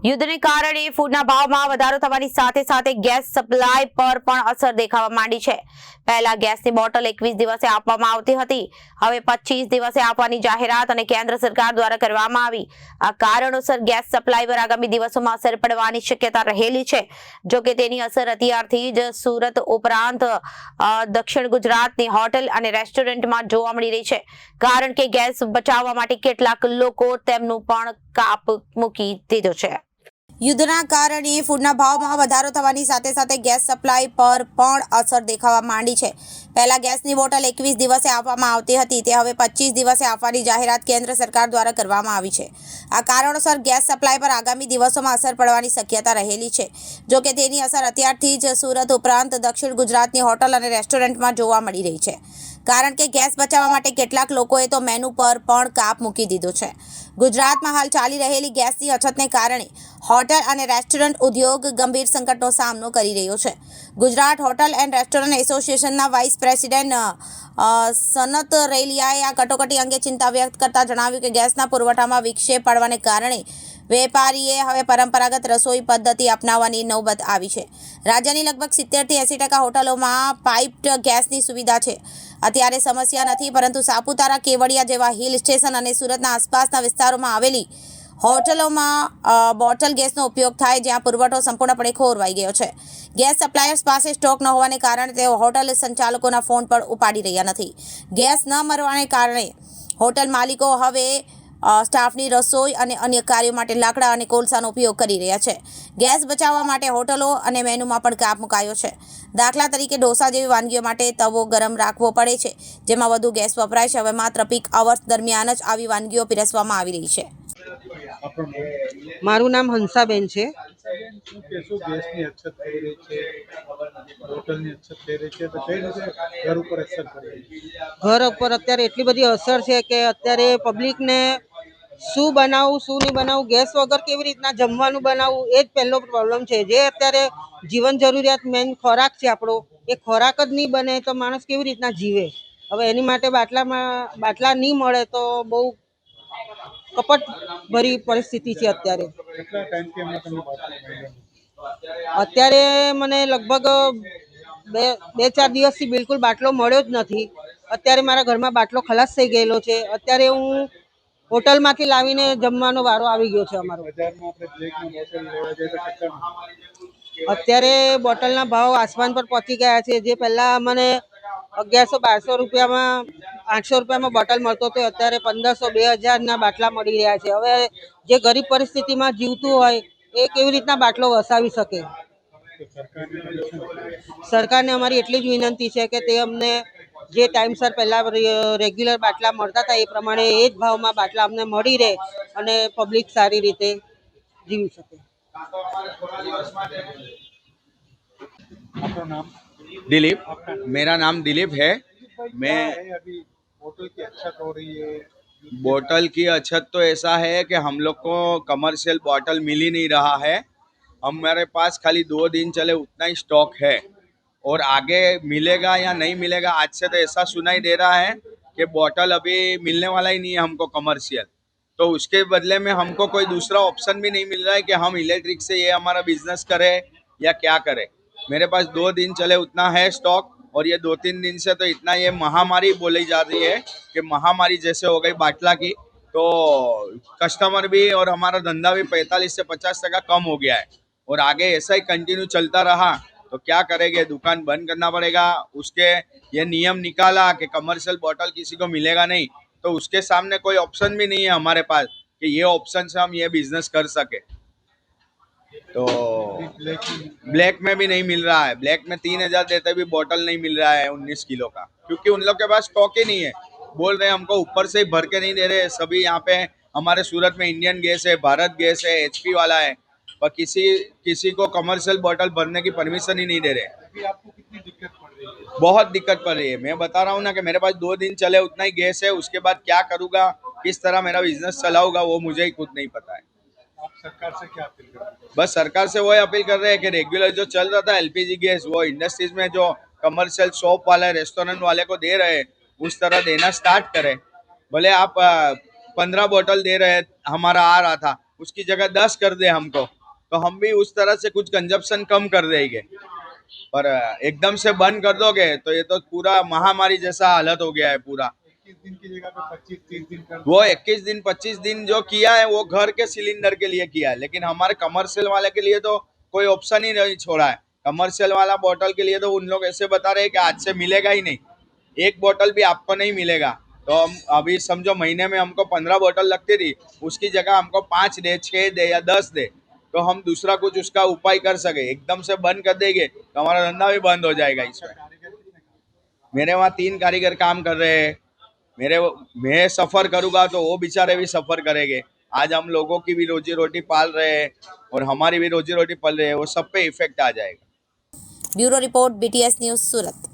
યુદ્ધને કારણે ફૂડના ભાવમાં વધારો થવાની સાથે સાથે ગેસ સપ્લાય પર પણ અસર દેખાવા માંડી છે। પહેલા ગેસની બોટલ 21 દિવસે આપવામાં આવતી હતી, હવે 25 દિવસે આપવાની જાહેરાત અને કેન્દ્ર સરકાર દ્વારા કરવામાં આવી। આ કારણોસર ગેસ સપ્લાય પર આગામી દિવસોમાં અસર પડવાની શક્યતા રહેલી છે। જો કે તેની અસર અત્યારથી જ સુરત ઉપરાંત દક્ષિણ ગુજરાતની હોટેલ અને રેસ્ટોરન્ટમાં જોવા મળી રહી છે, કારણ કે ગેસ બચાવવા માટે કેટલાક લોકો તેમનું પણ કાપ મૂકી દીધો છે। યુદ્ધના કારણે ફૂડના ભાવમાં વધારો થવાની સાથે સાથે ગેસ સપ્લાય પર પણ અસર દેખાવા માંડી છે। પહેલા ગેસની બોટલ 21 દિવસે આપવામાં આવતી હતી, તે હવે 25 દિવસે આપવાની જાહેરાત કેન્દ્ર સરકાર દ્વારા કરવામાં આવી છે। આ કારણોસર ગેસ સપ્લાય પર આગામી દિવસોમાં અસર પડવાની શક્યતા રહેલી છે। જો કે તેની અસર અત્યારથી જ સુરત ઉપરાંત દક્ષિણ ગુજરાતની હોટલ અને રેસ્ટોરન્ટમાં જોવા મળી રહી છે, કારણ કે ગેસ બચાવવા માટે કેટલાક લોકોએ તો મેનુ પર પણ કાપ મૂકી દીધો છે। ગુજરાતમાં હાલ ચાલી રહેલી ગેસની અછતને કારણે હોટેલ અને રેસ્ટોરન્ટ ઉદ્યોગ ગંભીર સંકટનો સામનો કરી રહ્યો છે। ગુજરાત હોટલ એન્ડ રેસ્ટોરન્ટ એસોસિએશનના વાઇસ પ્રેસિડેન્ટ સનત રેલિયાએ આ કટોકટી અંગે ચિંતા વ્યક્ત કરતા જણાવ્યું કે ગેસના પુરવઠામાં વિક્ષેપ પડવાને કારણે વેપારીએ હવે પરંપરાગત રસોઈ પદ્ધતિ અપનાવવાની નોબત આવી છે। રાજ્યની લગભગ 70 થી 80% હોટલોમાં પાઇપ્ડ ગેસની સુવિધા છે। અત્યારે સમસ્યા નથી, પરંતુ સાપુતારા, કેવડિયા જેવા હિલ સ્ટેશન અને સુરતના આસપાસના વિસ્તારોમાં આવેલી હોટલોમાં બોટલ ગેસનો ઉપયોગ થાય, જ્યાં પુરવઠો સંપૂર્ણપણે ખોરવાઈ ગયો છે। ગેસ સપ્લાયર્સ પાસે સ્ટોક ન હોવાને કારણે તેઓ હોટલ સંચાલકોના ફોન પણ ઉપાડી રહ્યા નથી। ગેસ ન મળવાને કારણે હોટલ માલિકો હવે સ્ટાફની રસોઈ અને અન્ય કાર્યો માટે લાકડા અને કોલસાનો ઉપયોગ કરી રહ્યા છે। ગેસ બચાવવા માટે હોટલો અને મેનુમાં પણ કાપ મુકાયો છે। દાખલા તરીકે ઢોસા જેવી વાનગીઓ માટે તવો ગરમ રાખવો પડે છે, જેમાં વધુ ગેસ વપરાય છે। હવે માત્ર પીક અવર્સ દરમિયાન જ આવી વાનગીઓ પીરસવામાં આવી રહી છે। મારું નામ હંસાબેન છે। ઘર ઉપર અત્યારે એટલી બધી અસર છે કે અત્યારે પબ્લિકને શું બનાવવું શું નહીં બનાવવું, ગેસ વગર કેવી રીતના જમવાનું બનાવવું, એ જ પહેલો પ્રોબ્લેમ છે। જે અત્યારે જીવન જરૂરિયાત મેન ખોરાક છે આપણો, એ ખોરાક જ નહીં બને તો માણસ કેવી રીતના જીવે। હવે એની માટે બાટલા નહીં મળે તો બહુ કપટ ભરી પરિસ્થિતિ છે અત્યારે। અત્યારે મને લગભગ 2-4 દિવસથી બિલકુલ બાટલો મળ્યો જ નથી। અત્યારે મારા ઘરમાં બાટલો ખલાસ થઈ ગયેલો છે। અત્યારે હું હોટલમાંથી લાવીને જમવાનો વારો આવી ગયો છે અમારો। અત્યારે બોટલના ભાવ આસમાન પર પહોંચી ગયા છે। જે પહેલાં મને 1100-1200 રૂપિયામાં 800 રૂપિયામાં બોટલ મળતો હતો, અત્યારે 1500-2000ના બાટલા મળી રહ્યા છે। હવે જે ગરીબ પરિસ્થિતિમાં જીવતું હોય એ કેવી રીતના બાટલો વસાવી શકે। સરકારને અમારી એટલી જ વિનંતી છે કે તે અમને જે ટાઈમસર પહેલાં રેગ્યુલર બાટલા મળતા હતા એ પ્રમાણે એ જ ભાવમાં બાટલા અમને મળી રહે અને પબ્લિક સારી રીતે જીવી શકે। दिलीप, मेरा नाम दिलीप है। मैं बोतल की अछत तो ऐसा है कि हम लोग को कमर्शियल बोतल मिल ही नहीं रहा है। हमारे पास खाली 2 दिन चले उतना ही स्टॉक है, और आगे मिलेगा या नहीं मिलेगा आज से तो ऐसा सुनाई दे रहा है कि बोतल अभी मिलने वाला ही नहीं है हमको कमर्शियल। तो उसके बदले में हमको कोई दूसरा ऑप्शन भी नहीं मिल रहा है कि हम इलेक्ट्रिक से ये हमारा बिजनेस करें या क्या करें। मेरे पास 2 दिन चले उतना है स्टॉक, और ये 2-3 दिन से तो इतना ये महामारी बोली जा रही है कि महामारी जैसे हो गई बाटला की, तो कस्टमर भी और हमारा धंधा भी 45 से 50% कम हो गया है। और आगे ऐसा ही कंटिन्यू चलता रहा तो क्या करेंगे, दुकान बंद करना पड़ेगा। उसके ये नियम निकाला कि कमर्शियल बोतल किसी को मिलेगा नहीं, तो उसके सामने कोई ऑप्शन भी नहीं है हमारे पास कि ये ऑप्शन से हम ये बिजनेस कर सके। तो ब्लैक में भी नहीं मिल रहा है। ब्लैक में 3000 देते भी बोतल नहीं मिल रहा है 19 किलो का, क्योंकि उन लोग के पास स्टॉक ही नहीं है। बोल रहे हैं हमको ऊपर से ही भर के नहीं दे रहे। सभी यहाँ पे हमारे सूरत में इंडियन गैस है, भारत गैस है, HP वाला है, पर किसी को कमर्शियल बोतल भरने की परमिशन ही नहीं दे रहे। अभी आपको कितनी दिक्कत पड़ रही है? बहुत दिक्कत पड़ रही है। मैं बता रहा हूँ ना कि मेरे पास 2 दिन चले उतना ही गैस है, उसके बाद क्या करूँगा, किस तरह मेरा बिजनेस चलाऊंगा, वो मुझे ही खुद नहीं पता है। आप सरकार से क्या अपील कर रहे हैं? बस सरकार से वही अपील कर रहे हैं कि रेगुलर जो चल रहा था LPG गैस, वो इंडस्ट्रीज में जो कमर्शियल शॉप वाले रेस्टोरेंट वाले को दे रहे हैं उस तरह देना स्टार्ट करें। भले आप 15 बोतल दे रहे हैं, हमारा आ रहा था, उसकी जगह 10 कर दे हमको, तो हम भी उस तरह से कुछ कंजप्शन कम कर देंगे। पर एकदम से बंद कर दोगे तो ये तो पूरा महामारी जैसा हालत हो गया है पूरा। 21 दिन की जगह पे 25-30 दिन कर वो 21 दिन 25 दिन जो किया है वो घर के सिलेंडर के लिए किया है, लेकिन हमारे कमर्शियल वाले के लिए तो कोई ऑप्शन ही नहीं छोड़ा है। कमर्शियल वाला बोतल के लिए तो उन लोग ऐसे बता रहे हैं कि आज से मिलेगा ही नहीं, एक बोतल भी आपको नहीं मिलेगा। तो हम अभी समझो महीने में हमको 15 बोतल लगती थी, उसकी जगह हमको 5 दे, 6 दे या 10 दे, तो हम दूसरा कुछ उसका उपाय कर सके। एकदम से बंद कर देंगे तो हमारा धंधा भी बंद हो जाएगा इसमें। मेरे वहाँ 3 कारीगर काम कर रहे हैं। मैं सफर करूंगा तो वो बेचारे भी सफर करेंगे। आज हम लोगों की भी रोजी रोटी पाल रहे हैं और हमारी भी रोजी रोटी पाल रहे हैं, वो सब पे इफेक्ट आ जाएगा। ब्यूरो रिपोर्ट BTS न्यूज सूरत।